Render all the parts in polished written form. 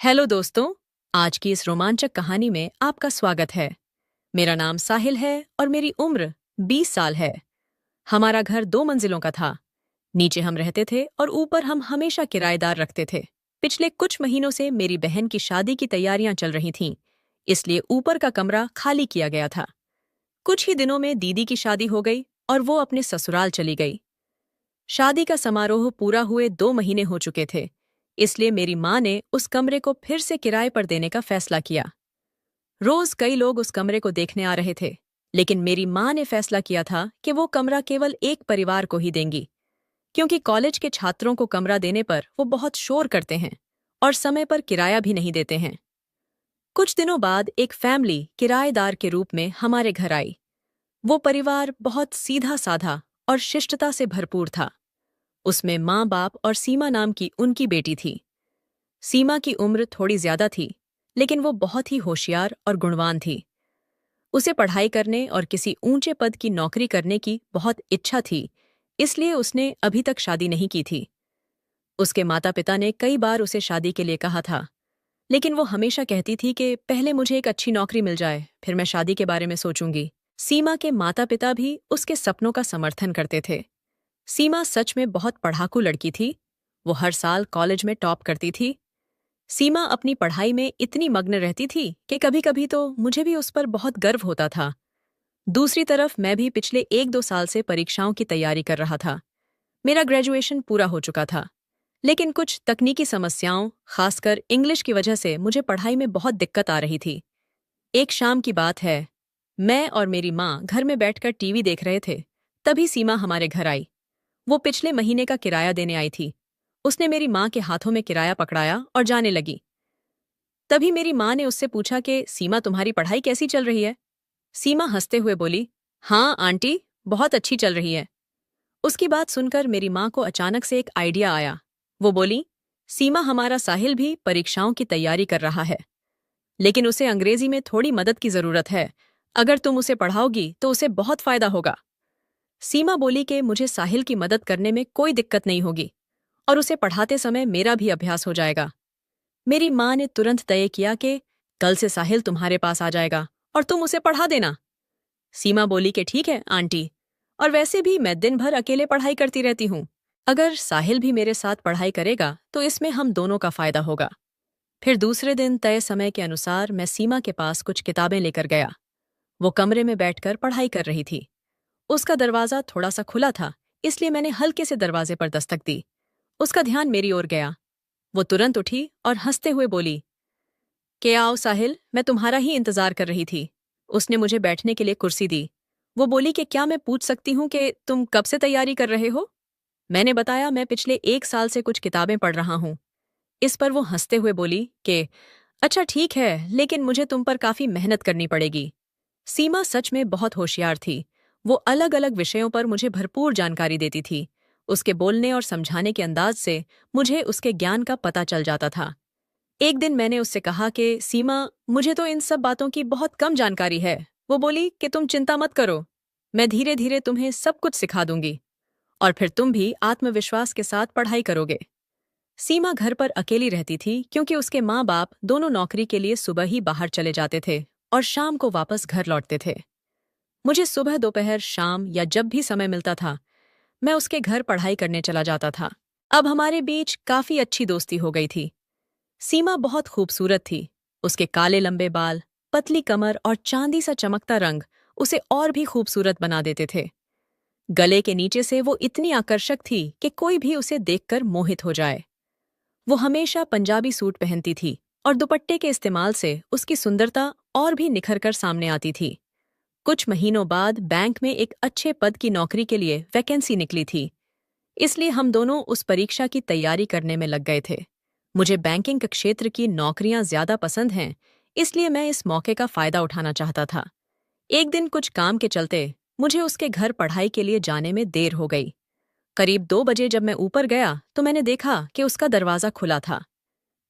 Hello दोस्तों। आज की इस रोमांचक कहानी में आपका स्वागत है। मेरा नाम साहिल है और मेरी उम्र 20 साल है। हमारा घर 2 मंजिलों का था। नीचे हम रहते थे और ऊपर हम हमेशा किराएदार रखते थे। पिछले कुछ महीनों से मेरी बहन की शादी की तैयारियां चल रही थीं, इसलिए ऊपर का कमरा खाली किया गया था। कुछ ही दिनों में दीदी की शादी हो गई और वो अपने ससुराल चली गई। शादी का समारोह पूरा हुए 2 महीने हो चुके थे, इसलिए मेरी माँ ने उस कमरे को फिर से किराए पर देने का फैसला किया। रोज कई लोग उस कमरे को देखने आ रहे थे, लेकिन मेरी माँ ने फैसला किया था कि वो कमरा केवल एक परिवार को ही देंगी, क्योंकि कॉलेज के छात्रों को कमरा देने पर वो बहुत शोर करते हैं और समय पर किराया भी नहीं देते हैं। कुछ दिनों बाद एक फैमिली किराएदार के रूप में हमारे घर आई। वो परिवार बहुत सीधा साधा और शिष्टता से भरपूर था। उसमें माँ बाप और सीमा नाम की उनकी बेटी थी। सीमा की उम्र थोड़ी ज्यादा थी, लेकिन वो बहुत ही होशियार और गुणवान थी। उसे पढ़ाई करने और किसी ऊंचे पद की नौकरी करने की बहुत इच्छा थी, इसलिए उसने अभी तक शादी नहीं की थी। उसके माता पिता ने कई बार उसे शादी के लिए कहा था, लेकिन वो हमेशा कहती थी कि पहले मुझे एक अच्छी नौकरी मिल जाए, फिर मैं शादी के बारे में सोचूंगी। सीमा के माता पिता भी उसके सपनों का समर्थन करते थे। सीमा सच में बहुत पढ़ाकू लड़की थी। वो हर साल कॉलेज में टॉप करती थी। सीमा अपनी पढ़ाई में इतनी मग्न रहती थी कि कभी-कभी तो मुझे भी उस पर बहुत गर्व होता था। दूसरी तरफ मैं भी पिछले 1-2 साल से परीक्षाओं की तैयारी कर रहा था। मेरा ग्रेजुएशन पूरा हो चुका था, लेकिन कुछ तकनीकी समस्याओं, खासकर इंग्लिश की वजह से मुझे पढ़ाई में बहुत दिक्कत आ रही थी। एक शाम की बात है, मैं और मेरी माँ घर में बैठकर टीवी देख रहे थे। तभी सीमा हमारे घर आई। वो पिछले महीने का किराया देने आई थी। उसने मेरी माँ के हाथों में किराया पकड़ाया और जाने लगी। तभी मेरी माँ ने उससे पूछा कि सीमा, तुम्हारी पढ़ाई कैसी चल रही है? सीमा हंसते हुए बोली, हाँ आंटी, बहुत अच्छी चल रही है। उसकी बात सुनकर मेरी माँ को अचानक से एक आइडिया आया। वो बोली, सीमा, हमारा साहिल भी परीक्षाओं की तैयारी कर रहा है, लेकिन उसे अंग्रेजी में थोड़ी मदद की जरूरत है। अगर तुम उसे पढ़ाओगी तो उसे बहुत फायदा होगा। सीमा बोली कि मुझे साहिल की मदद करने में कोई दिक्कत नहीं होगी और उसे पढ़ाते समय मेरा भी अभ्यास हो जाएगा। मेरी माँ ने तुरंत तय किया कि कल से साहिल तुम्हारे पास आ जाएगा और तुम उसे पढ़ा देना। सीमा बोली कि ठीक है आंटी, और वैसे भी मैं दिन भर अकेले पढ़ाई करती रहती हूँ। अगर साहिल भी मेरे साथ पढ़ाई करेगा तो इसमें हम दोनों का फायदा होगा। फिर दूसरे दिन तय समय के अनुसार मैं सीमा के पास कुछ किताबें लेकर गया। वो कमरे में बैठकर पढ़ाई कर रही थी। उसका दरवाजा थोड़ा सा खुला था, इसलिए मैंने हल्के से दरवाजे पर दस्तक दी। उसका ध्यान मेरी ओर गया। वो तुरंत उठी और हंसते हुए बोली, के आओ साहिल, मैं तुम्हारा ही इंतजार कर रही थी। उसने मुझे बैठने के लिए कुर्सी दी। वो बोली कि क्या मैं पूछ सकती हूँ कि तुम कब से तैयारी कर रहे हो? मैंने बताया, मैं पिछले 1 साल से कुछ किताबें पढ़ रहा हूँ। इस पर वो हंसते हुए बोली कि अच्छा ठीक है, लेकिन मुझे तुम पर काफी मेहनत करनी पड़ेगी। सीमा सच में बहुत होशियार थी। वो अलग अलग विषयों पर मुझे भरपूर जानकारी देती थी। उसके बोलने और समझाने के अंदाज से मुझे उसके ज्ञान का पता चल जाता था। एक दिन मैंने उससे कहा कि सीमा, मुझे तो इन सब बातों की बहुत कम जानकारी है। वो बोली कि तुम चिंता मत करो, मैं धीरे धीरे तुम्हें सब कुछ सिखा दूंगी और फिर तुम भी आत्मविश्वास के साथ पढ़ाई करोगे। सीमा घर पर अकेली रहती थी क्योंकि उसके माँ बाप दोनों नौकरी के लिए सुबह ही बाहर चले जाते थे और शाम को वापस घर लौटते थे। मुझे सुबह, दोपहर, शाम या जब भी समय मिलता था, मैं उसके घर पढ़ाई करने चला जाता था। अब हमारे बीच काफी अच्छी दोस्ती हो गई थी। सीमा बहुत खूबसूरत थी। उसके काले लंबे बाल, पतली कमर और चांदी सा चमकता रंग उसे और भी खूबसूरत बना देते थे। गले के नीचे से वो इतनी आकर्षक थी कि कोई भी उसे देखकर मोहित हो जाए। वो हमेशा पंजाबी सूट पहनती थी और दुपट्टे के इस्तेमाल से उसकी सुंदरता और भी निखर कर सामने आती थी। कुछ महीनों बाद बैंक में एक अच्छे पद की नौकरी के लिए वैकेंसी निकली थी, इसलिए हम दोनों उस परीक्षा की तैयारी करने में लग गए थे। मुझे बैंकिंग के क्षेत्र की नौकरियां ज्यादा पसंद हैं, इसलिए मैं इस मौके का फायदा उठाना चाहता था। एक दिन कुछ काम के चलते मुझे उसके घर पढ़ाई के लिए जाने में देर हो गई। करीब 2 बजे जब मैं ऊपर गया तो मैंने देखा कि उसका दरवाजा खुला था।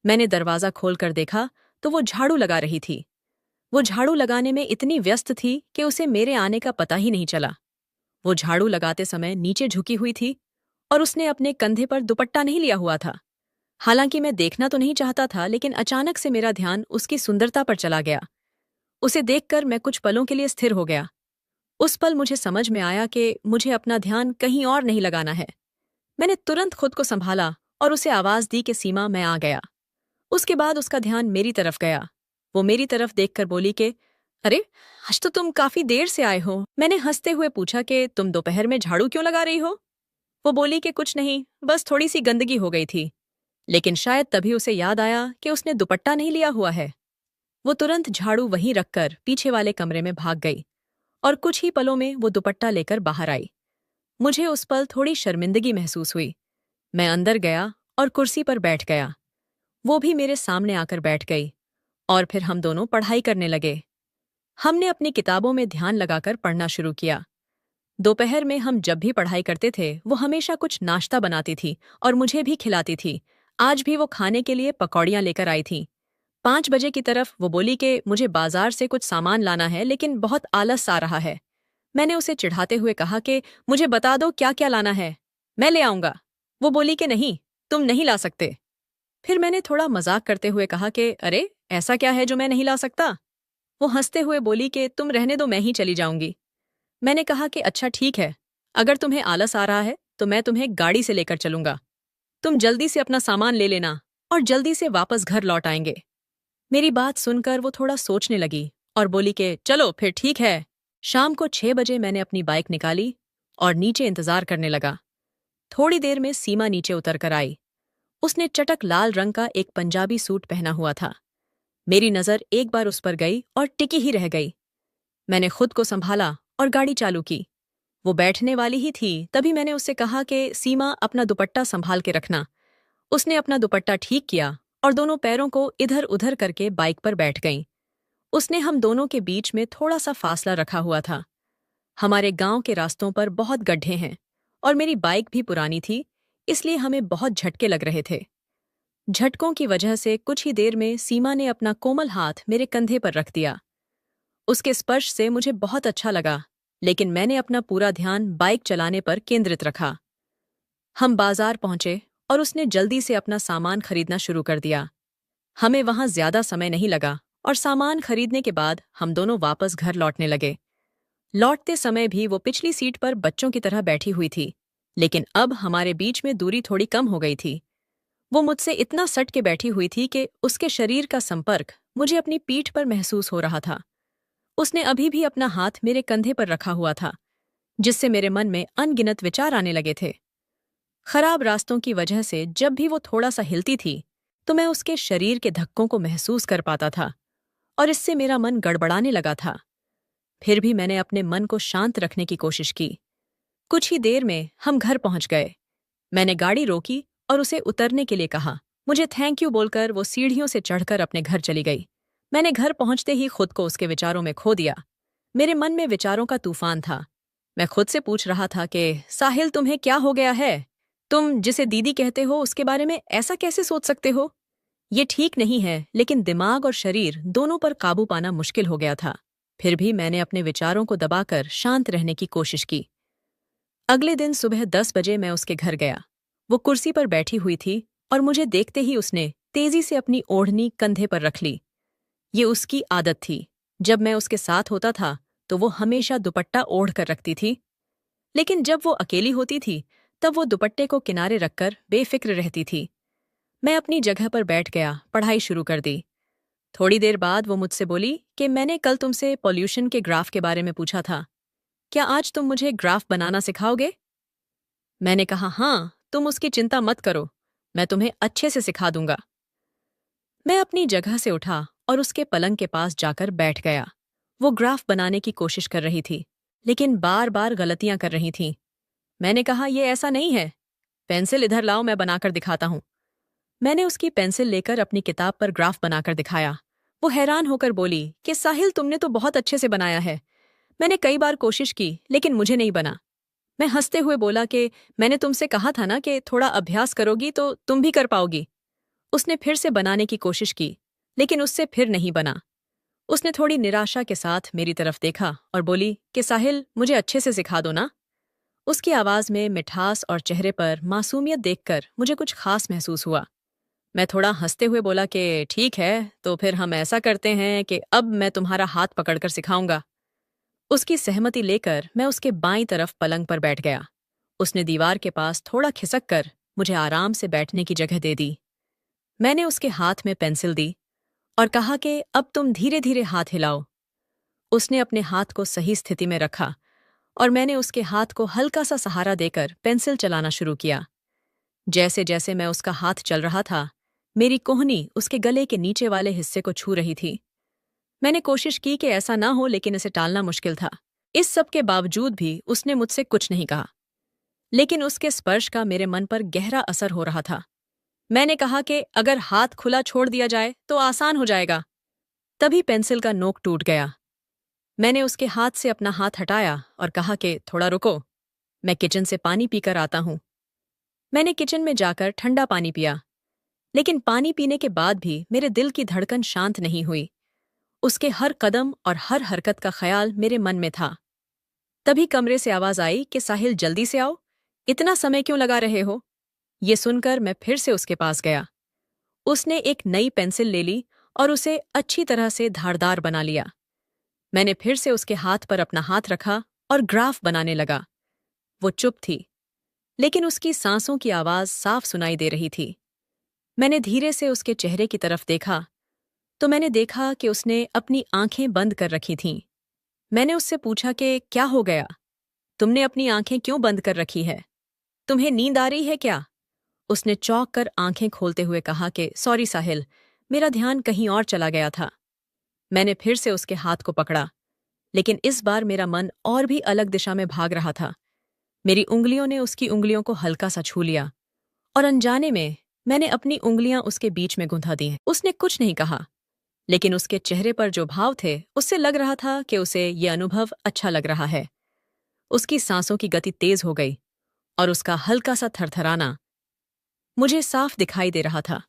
मैंने दरवाजा खोलकर देखा तो वो झाड़ू लगा रही थी। वो झाड़ू लगाने में इतनी व्यस्त थी कि उसे मेरे आने का पता ही नहीं चला। वो झाड़ू लगाते समय नीचे झुकी हुई थी और उसने अपने कंधे पर दुपट्टा नहीं लिया हुआ था। हालांकि मैं देखना तो नहीं चाहता था, लेकिन अचानक से मेरा ध्यान उसकी सुंदरता पर चला गया। उसे देखकर मैं कुछ पलों के लिए स्थिर हो गया। उस पल मुझे समझ में आया कि मुझे अपना ध्यान कहीं और नहीं लगाना है। मैंने तुरंत खुद को संभाला और उसे आवाज दी कि सीमा, मैं आ गया। उसके बाद उसका ध्यान मेरी तरफ गया। वो मेरी तरफ देखकर बोली कि अरे, आज तो तुम काफी देर से आए हो। मैंने हंसते हुए पूछा कि तुम दोपहर में झाड़ू क्यों लगा रही हो? वो बोली कि कुछ नहीं, बस थोड़ी सी गंदगी हो गई थी। लेकिन शायद तभी उसे याद आया कि उसने दुपट्टा नहीं लिया हुआ है। वो तुरंत झाड़ू वहीं रखकर पीछे वाले कमरे में भाग गई और कुछ ही पलों में वो दुपट्टा लेकर बाहर आई। मुझे उस पल थोड़ी शर्मिंदगी महसूस हुई। मैं अंदर गया और कुर्सी पर बैठ गया। वो भी मेरे सामने आकर बैठ गई और फिर हम दोनों पढ़ाई करने लगे। हमने अपनी किताबों में ध्यान लगाकर पढ़ना शुरू किया। दोपहर में हम जब भी पढ़ाई करते थे, वो हमेशा कुछ नाश्ता बनाती थी और मुझे भी खिलाती थी। आज भी वो खाने के लिए पकौड़ियाँ लेकर आई थी। 5 बजे की तरफ वो बोली कि मुझे बाजार से कुछ सामान लाना है, लेकिन बहुत आलस आ रहा है। मैंने उसे चिढ़ाते हुए कहा कि मुझे बता दो क्या क्या लाना है, मैं ले आऊंगा। वो बोली कि नहीं, तुम नहीं ला सकते। फिर मैंने थोड़ा मजाक करते हुए कहा कि अरे, ऐसा क्या है जो मैं नहीं ला सकता? वो हंसते हुए बोली कि तुम रहने दो, मैं ही चली जाऊंगी। मैंने कहा कि अच्छा ठीक है, अगर तुम्हें आलस आ रहा है तो मैं तुम्हें गाड़ी से लेकर चलूंगा। तुम जल्दी से अपना सामान ले लेना और जल्दी से वापस घर लौट आएंगे। मेरी बात सुनकर वो थोड़ा सोचने लगी और बोली कि चलो फिर ठीक है। शाम को 6 बजे मैंने अपनी बाइक निकाली और नीचे इंतजार करने लगा। थोड़ी देर में सीमा नीचे उतर कर आई। उसने चटक लाल रंग का एक पंजाबी सूट पहना हुआ था। मेरी नजर एक बार उस पर गई और टिकी ही रह गई। मैंने खुद को संभाला और गाड़ी चालू की। वो बैठने वाली ही थी, तभी मैंने उससे कहा कि सीमा, अपना दुपट्टा संभाल के रखना। उसने अपना दुपट्टा ठीक किया और दोनों पैरों को इधर उधर करके बाइक पर बैठ गईं। उसने हम दोनों के बीच में थोड़ा सा फासला रखा हुआ था। हमारे गांव के रास्तों पर बहुत गड्ढे हैं और मेरी बाइक भी पुरानी थी, इसलिए हमें बहुत झटके लग रहे थे। झटकों की वजह से कुछ ही देर में सीमा ने अपना कोमल हाथ मेरे कंधे पर रख दिया। उसके स्पर्श से मुझे बहुत अच्छा लगा, लेकिन मैंने अपना पूरा ध्यान बाइक चलाने पर केंद्रित रखा। हम बाजार पहुंचे और उसने जल्दी से अपना सामान खरीदना शुरू कर दिया। हमें वहां ज्यादा समय नहीं लगा और सामान खरीदने के बाद हम दोनों वापस घर लौटने लगे। लौटते समय भी वो पिछली सीट पर बच्चों की तरह बैठी हुई थी, लेकिन अब हमारे बीच में दूरी थोड़ी कम हो गई थी। वो मुझसे इतना सट के बैठी हुई थी कि उसके शरीर का संपर्क मुझे अपनी पीठ पर महसूस हो रहा था। उसने अभी भी अपना हाथ मेरे कंधे पर रखा हुआ था, जिससे मेरे मन में अनगिनत विचार आने लगे थे। खराब रास्तों की वजह से जब भी वो थोड़ा सा हिलती थी, तो मैं उसके शरीर के धक्कों को महसूस कर पाता था और इससे मेरा मन गड़बड़ाने लगा था। फिर भी मैंने अपने मन को शांत रखने की कोशिश की। कुछ ही देर में हम घर पहुंच गए। मैंने गाड़ी रोकी और उसे उतरने के लिए कहा। मुझे थैंक यू बोलकर वो सीढ़ियों से चढ़कर अपने घर चली गई। मैंने घर पहुंचते ही खुद को उसके विचारों में खो दिया। मेरे मन में विचारों का तूफान था। मैं खुद से पूछ रहा था कि साहिल, तुम्हें क्या हो गया है? तुम जिसे दीदी कहते हो उसके बारे में ऐसा कैसे सोच सकते हो? ये ठीक नहीं है, लेकिन दिमाग और शरीर दोनों पर काबू पाना मुश्किल हो गया था। फिर भी मैंने अपने विचारों को दबाकर शांत रहने की कोशिश की। अगले दिन सुबह 10 बजे मैं उसके घर गया। वो कुर्सी पर बैठी हुई थी और मुझे देखते ही उसने तेजी से अपनी ओढ़नी कंधे पर रख ली। ये उसकी आदत थी। जब मैं उसके साथ होता था तो वो हमेशा दुपट्टा ओढ़ कर रखती थी, लेकिन जब वो अकेली होती थी तब वो दुपट्टे को किनारे रखकर बेफिक्र रहती थी। मैं अपनी जगह पर बैठ गया, पढ़ाई शुरू कर दी। थोड़ी देर बाद वो मुझसे बोली कि मैंने कल तुमसे पॉल्यूशन के ग्राफ के बारे में पूछा था, क्या आज तुम मुझे ग्राफ बनाना सिखाओगे? मैंने कहा हाँ, तुम उसकी चिंता मत करो, मैं तुम्हें अच्छे से सिखा दूंगा। मैं अपनी जगह से उठा और उसके पलंग के पास जाकर बैठ गया। वो ग्राफ बनाने की कोशिश कर रही थी, लेकिन बार बार गलतियां कर रही थी। मैंने कहा ये ऐसा नहीं है, पेंसिल इधर लाओ, मैं बनाकर दिखाता हूँ। मैंने उसकी पेंसिल लेकर अपनी किताब पर ग्राफ बनाकर दिखाया। वो हैरान होकर बोली कि साहिल, तुमने तो बहुत अच्छे से बनाया है। मैंने कई बार कोशिश की, लेकिन मुझे नहीं बना। मैं हंसते हुए बोला कि मैंने तुमसे कहा था ना कि थोड़ा अभ्यास करोगी तो तुम भी कर पाओगी। उसने फिर से बनाने की कोशिश की, लेकिन उससे फिर नहीं बना। उसने थोड़ी निराशा के साथ मेरी तरफ देखा और बोली कि साहिल, मुझे अच्छे से सिखा दो ना। उसकी आवाज में मिठास और चेहरे पर मासूमियत देखकर मुझे कुछ खास महसूस हुआ। मैं थोड़ा हंसते हुए बोला कि ठीक है, तो फिर हम ऐसा करते हैं कि अब मैं तुम्हारा हाथ पकड़कर सिखाऊंगा। उसकी सहमति लेकर मैं उसके बाईं तरफ पलंग पर बैठ गया। उसने दीवार के पास थोड़ा खिसक कर मुझे आराम से बैठने की जगह दे दी। मैंने उसके हाथ में पेंसिल दी और कहा कि अब तुम धीरे धीरे हाथ हिलाओ। उसने अपने हाथ को सही स्थिति में रखा और मैंने उसके हाथ को हल्का सा सहारा देकर पेंसिल चलाना शुरू किया। जैसे जैसे मैं उसका हाथ चल रहा था, मेरी कोहनी उसके गले के नीचे वाले हिस्से को छू रही थी। मैंने कोशिश की कि ऐसा ना हो, लेकिन इसे टालना मुश्किल था। इस सब के बावजूद भी उसने मुझसे कुछ नहीं कहा, लेकिन उसके स्पर्श का मेरे मन पर गहरा असर हो रहा था। मैंने कहा कि अगर हाथ खुला छोड़ दिया जाए तो आसान हो जाएगा। तभी पेंसिल का नोक टूट गया। मैंने उसके हाथ से अपना हाथ हटाया और कहा कि थोड़ा रुको, मैं किचन से पानी पीकर आता हूं। मैंने किचन में जाकर ठंडा पानी पिया, लेकिन पानी पीने के बाद भी मेरे दिल की धड़कन शांत नहीं हुई। उसके हर कदम और हर हरकत का ख्याल मेरे मन में था। तभी कमरे से आवाज आई कि साहिल, जल्दी से आओ, इतना समय क्यों लगा रहे हो? ये सुनकर मैं फिर से उसके पास गया। उसने एक नई पेंसिल ले ली और उसे अच्छी तरह से धारदार बना लिया। मैंने फिर से उसके हाथ पर अपना हाथ रखा और ग्राफ बनाने लगा। वो चुप थी, लेकिन उसकी सांसों की आवाज साफ सुनाई दे रही थी। मैंने धीरे से उसके चेहरे की तरफ देखा तो मैंने देखा कि उसने अपनी आंखें बंद कर रखी थीं। मैंने उससे पूछा कि क्या हो गया? तुमने अपनी आंखें क्यों बंद कर रखी है? तुम्हें नींद आ रही है क्या? उसने चौंक कर आंखें खोलते हुए कहा कि सॉरी साहिल, मेरा ध्यान कहीं और चला गया था। मैंने फिर से उसके हाथ को पकड़ा, लेकिन इस बार मेरा मन और भी अलग दिशा में भाग रहा था। मेरी उंगलियों ने उसकी उंगलियों को हल्का सा छू लिया और अनजाने में मैंने अपनी उंगलियां उसके बीच में गुंथा दी। उसने कुछ नहीं कहा, लेकिन उसके चेहरे पर जो भाव थे उससे लग रहा था कि उसे ये अनुभव अच्छा लग रहा है। उसकी सांसों की गति तेज हो गई और उसका हल्का सा थरथराना मुझे साफ दिखाई दे रहा था।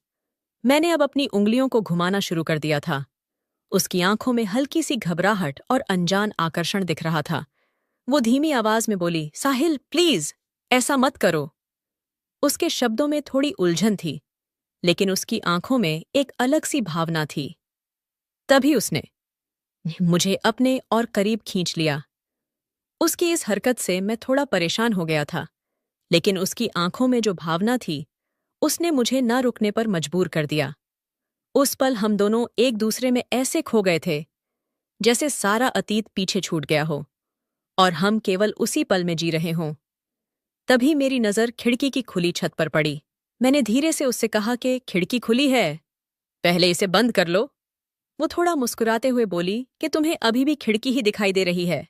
मैंने अब अपनी उंगलियों को घुमाना शुरू कर दिया था। उसकी आंखों में हल्की सी घबराहट और अनजान आकर्षण दिख रहा था। वो धीमी आवाज में बोली, साहिल प्लीज, ऐसा मत करो। उसके शब्दों में थोड़ी उलझन थी, लेकिन उसकी आंखों में एक अलग सी भावना थी। तभी उसने मुझे अपने और करीब खींच लिया। उसकी इस हरकत से मैं थोड़ा परेशान हो गया था, लेकिन उसकी आंखों में जो भावना थी उसने मुझे न रुकने पर मजबूर कर दिया। उस पल हम दोनों एक दूसरे में ऐसे खो गए थे जैसे सारा अतीत पीछे छूट गया हो और हम केवल उसी पल में जी रहे हों। तभी मेरी नज़र खिड़की की खुली छत पर पड़ी। मैंने धीरे से उससे कहा कि खिड़की खुली है, पहले इसे बंद कर लो। वो थोड़ा मुस्कुराते हुए बोली कि तुम्हें अभी भी खिड़की ही दिखाई दे रही है।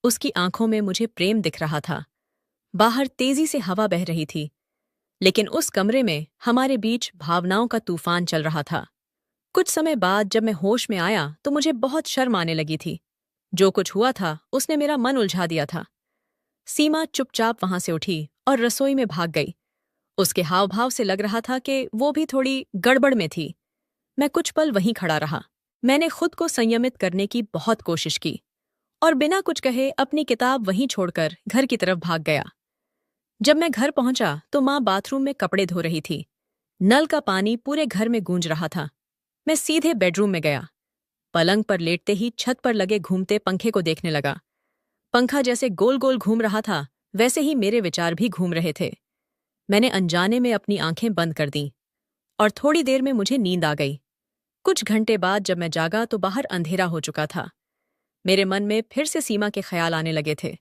उसकी आंखों में मुझे प्रेम दिख रहा था। बाहर तेजी से हवा बह रही थी, लेकिन उस कमरे में हमारे बीच भावनाओं का तूफान चल रहा था। कुछ समय बाद जब मैं होश में आया तो मुझे बहुत शर्म आने लगी थी। जो कुछ हुआ था उसने मेरा मन उलझा दिया था। सीमा चुपचाप वहां से उठी और रसोई में भाग गई। उसके हाव भाव से लग रहा था कि वो भी थोड़ी गड़बड़ में थी। मैं कुछ पल वहीं खड़ा रहा। मैंने खुद को संयमित करने की बहुत कोशिश की और बिना कुछ कहे अपनी किताब वहीं छोड़कर घर की तरफ भाग गया। जब मैं घर पहुंचा तो माँ बाथरूम में कपड़े धो रही थी। नल का पानी पूरे घर में गूंज रहा था। मैं सीधे बेडरूम में गया। पलंग पर लेटते ही छत पर लगे घूमते पंखे को देखने लगा। पंखा जैसे गोल गोल घूम रहा था, वैसे ही मेरे विचार भी घूम रहे थे। मैंने अनजाने में अपनी आंखें बंद कर दीं और थोड़ी देर में मुझे नींद आ गई। कुछ घंटे बाद जब मैं जागा तो बाहर अंधेरा हो चुका था। मेरे मन में फिर से सीमा के ख्याल आने लगे थे।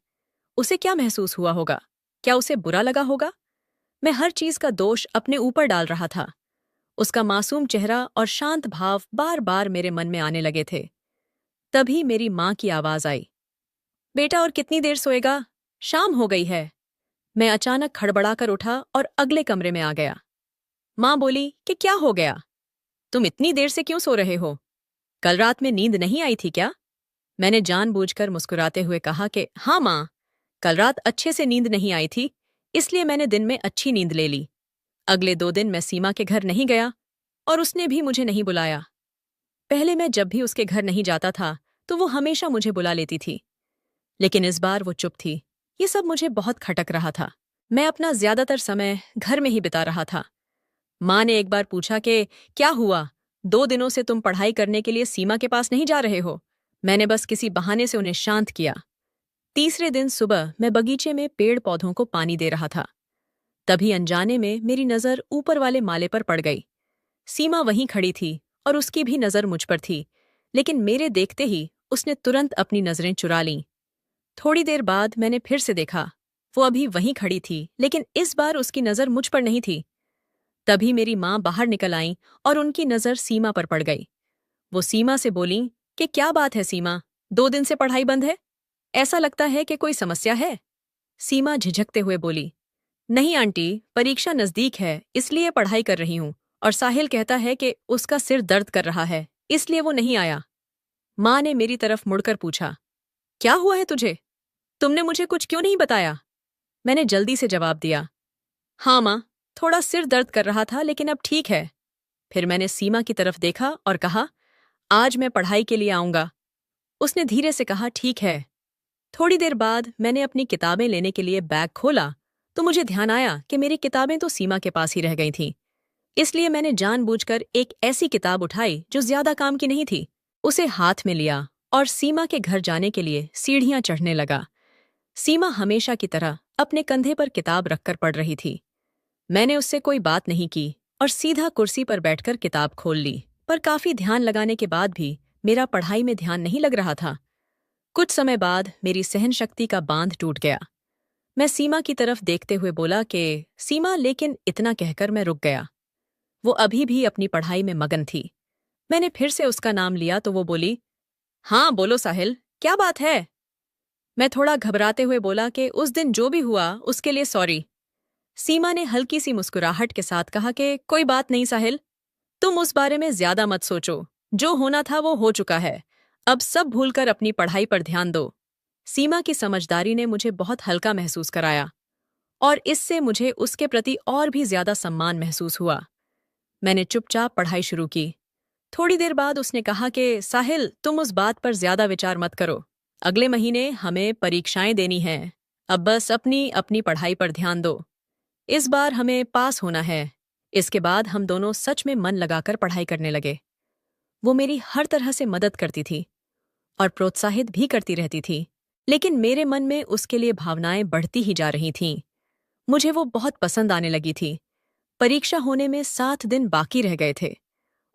उसे क्या महसूस हुआ होगा? क्या उसे बुरा लगा होगा? मैं हर चीज का दोष अपने ऊपर डाल रहा था। उसका मासूम चेहरा और शांत भाव बार बार मेरे मन में आने लगे थे। तभी मेरी माँ की आवाज आई, बेटा और कितनी देर सोएगा? शाम हो गई है। मैं अचानक खड़बड़ाकर उठा और अगले कमरे में आ गया। माँ बोली कि क्या हो गया? तुम इतनी देर से क्यों सो रहे हो? कल रात में नींद नहीं आई थी क्या? मैंने जानबूझकर मुस्कुराते हुए कहा कि हाँ माँ, कल रात अच्छे से नींद नहीं आई थी, इसलिए मैंने दिन में अच्छी नींद ले ली। अगले 2 दिन मैं सीमा के घर नहीं गया और उसने भी मुझे नहीं बुलाया। पहले मैं जब भी उसके घर नहीं जाता था तो वो हमेशा मुझे बुला लेती थी, लेकिन इस बार वो चुप थी। ये सब मुझे बहुत खटक रहा था। मैं अपना ज्यादातर समय घर में ही बिता रहा था। माँ ने एक बार पूछा कि क्या हुआ, 2 दिनों से तुम पढ़ाई करने के लिए सीमा के पास नहीं जा रहे हो। मैंने बस किसी बहाने से उन्हें शांत किया। तीसरे दिन सुबह मैं बगीचे में पेड़ पौधों को पानी दे रहा था। तभी अनजाने में मेरी नजर ऊपर वाले माले पर पड़ गई। सीमा वहीं खड़ी थी और उसकी भी नजर मुझ पर थी, लेकिन मेरे देखते ही उसने तुरंत अपनी नजरें चुरा लीं। थोड़ी देर बाद मैंने फिर से देखा। वो अभी वहीं खड़ी थी, लेकिन इस बार उसकी नजर मुझ पर नहीं थी। तभी मेरी माँ बाहर निकल आईं और उनकी नजर सीमा पर पड़ गई। वो सीमा से बोलीं कि क्या बात है सीमा, 2 दिन से पढ़ाई बंद है? ऐसा लगता है कि कोई समस्या है। सीमा झिझकते हुए बोली, नहीं आंटी, परीक्षा नजदीक है इसलिए पढ़ाई कर रही हूँ, और साहिल कहता है कि उसका सिर दर्द कर रहा है इसलिए वो नहीं आया। माँ ने मेरी तरफ मुड़कर पूछा, क्या हुआ है तुझे? तुमने मुझे कुछ क्यों नहीं बताया? मैंने जल्दी से जवाब दिया, हाँ माँ, थोड़ा सिर दर्द कर रहा था लेकिन अब ठीक है। फिर मैंने सीमा की तरफ देखा और कहा, आज मैं पढ़ाई के लिए आऊंगा। उसने धीरे से कहा, ठीक है। थोड़ी देर बाद मैंने अपनी किताबें लेने के लिए बैग खोला तो मुझे ध्यान आया कि मेरी किताबें तो सीमा के पास ही रह गई थीं। इसलिए मैंने जानबूझकर एक ऐसी किताब उठाई जो ज्यादा काम की नहीं थी, उसे हाथ में लिया और सीमा के घर जाने के लिए सीढ़ियां चढ़ने लगा। सीमा हमेशा की तरह अपने कंधे पर किताब रखकर पढ़ रही थी। मैंने उससे कोई बात नहीं की और सीधा कुर्सी पर बैठकर किताब खोल ली, पर काफी ध्यान लगाने के बाद भी मेरा पढ़ाई में ध्यान नहीं लग रहा था। कुछ समय बाद मेरी सहनशक्ति का बांध टूट गया। मैं सीमा की तरफ देखते हुए बोला कि सीमा, लेकिन इतना कहकर मैं रुक गया। वो अभी भी अपनी पढ़ाई में मगन थी। मैंने फिर से उसका नाम लिया तो वो बोली, हाँ बोलो साहिल, क्या बात है? मैं थोड़ा घबराते हुए बोला कि उस दिन जो भी हुआ उसके लिए सॉरी। सीमा ने हल्की सी मुस्कुराहट के साथ कहा कि कोई बात नहीं साहिल, तुम उस बारे में ज्यादा मत सोचो, जो होना था वो हो चुका है। अब सब भूलकर अपनी पढ़ाई पर ध्यान दो। सीमा की समझदारी ने मुझे बहुत हल्का महसूस कराया और इससे मुझे उसके प्रति और भी ज्यादा सम्मान महसूस हुआ। मैंने चुपचाप पढ़ाई शुरू की। थोड़ी देर बाद उसने कहा कि साहिल, तुम उस बात पर ज्यादा विचार मत करो। अगले महीने हमें परीक्षाएं देनी हैं। अब बस अपनी अपनी पढ़ाई पर ध्यान दो। इस बार हमें पास होना है। इसके बाद हम दोनों सच में मन लगाकर पढ़ाई करने लगे। वो मेरी हर तरह से मदद करती थी और प्रोत्साहित भी करती रहती थी, लेकिन मेरे मन में उसके लिए भावनाएं बढ़ती ही जा रही थीं। मुझे वो बहुत पसंद आने लगी थी। परीक्षा होने में 7 दिन बाकी रह गए थे।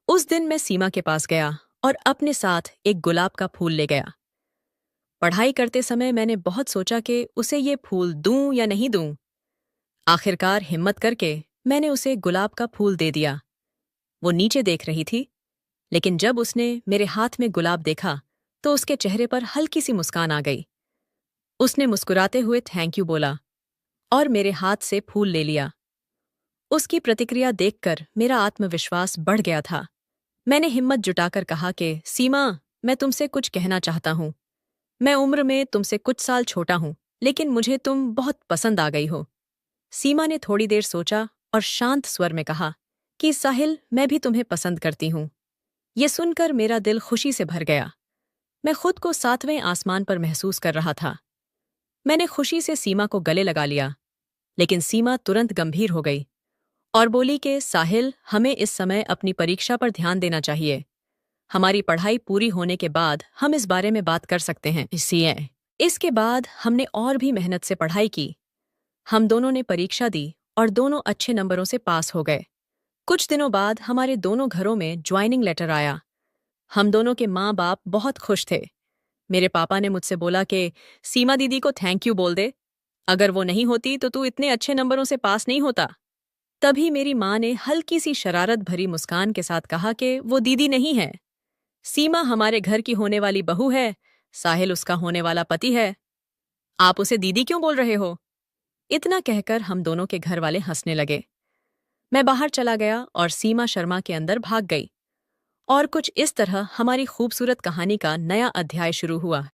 उस दिन मैं सीमा के पास गया और अपने साथ एक गुलाब का फूल ले गया। पढ़ाई करते समय मैंने बहुत सोचा कि उसे ये फूल दूं या नहीं दूं। आखिरकार हिम्मत करके मैंने उसे गुलाब का फूल दे दिया। वो नीचे देख रही थी, लेकिन जब उसने मेरे हाथ में गुलाब देखा तो उसके चेहरे पर हल्की सी मुस्कान आ गई। उसने मुस्कुराते हुए थैंक यू बोला और मेरे हाथ से फूल ले लिया। उसकी प्रतिक्रिया देखकर मेरा आत्मविश्वास बढ़ गया था। मैंने हिम्मत जुटाकर कहा कि सीमा, मैं तुमसे कुछ कहना चाहता हूँ। मैं उम्र में तुमसे कुछ साल छोटा हूँ, लेकिन मुझे तुम बहुत पसंद आ गई हो। सीमा ने थोड़ी देर सोचा और शांत स्वर में कहा कि साहिल, मैं भी तुम्हें पसंद करती हूँ। ये सुनकर मेरा दिल खुशी से भर गया। मैं खुद को 7वें आसमान पर महसूस कर रहा था। मैंने खुशी से सीमा को गले लगा लिया, लेकिन सीमा तुरंत गंभीर हो गई और बोली कि साहिल, हमें इस समय अपनी परीक्षा पर ध्यान देना चाहिए। हमारी पढ़ाई पूरी होने के बाद हम इस बारे में बात कर सकते हैं। इसके बाद हमने और भी मेहनत से पढ़ाई की। हम दोनों ने परीक्षा दी और दोनों अच्छे नंबरों से पास हो गए। कुछ दिनों बाद हमारे दोनों घरों में ज्वाइनिंग लेटर आया। हम दोनों के माँ बाप बहुत खुश थे। मेरे पापा ने मुझसे बोला कि सीमा दीदी को थैंक यू बोल दे। अगर वो नहीं होती तो तू इतने अच्छे नंबरों से पास नहीं होता। तभी मेरी माँ ने हल्की सी शरारत भरी मुस्कान के साथ कहा कि वो दीदी नहीं है, सीमा हमारे घर की होने वाली बहू है, साहिल उसका होने वाला पति है। आप उसे दीदी क्यों बोल रहे हो? इतना कहकर हम दोनों के घर वाले हंसने लगे। मैं बाहर चला गया और सीमा शर्मा के अंदर भाग गई। और कुछ इस तरह हमारी खूबसूरत कहानी का नया अध्याय शुरू हुआ।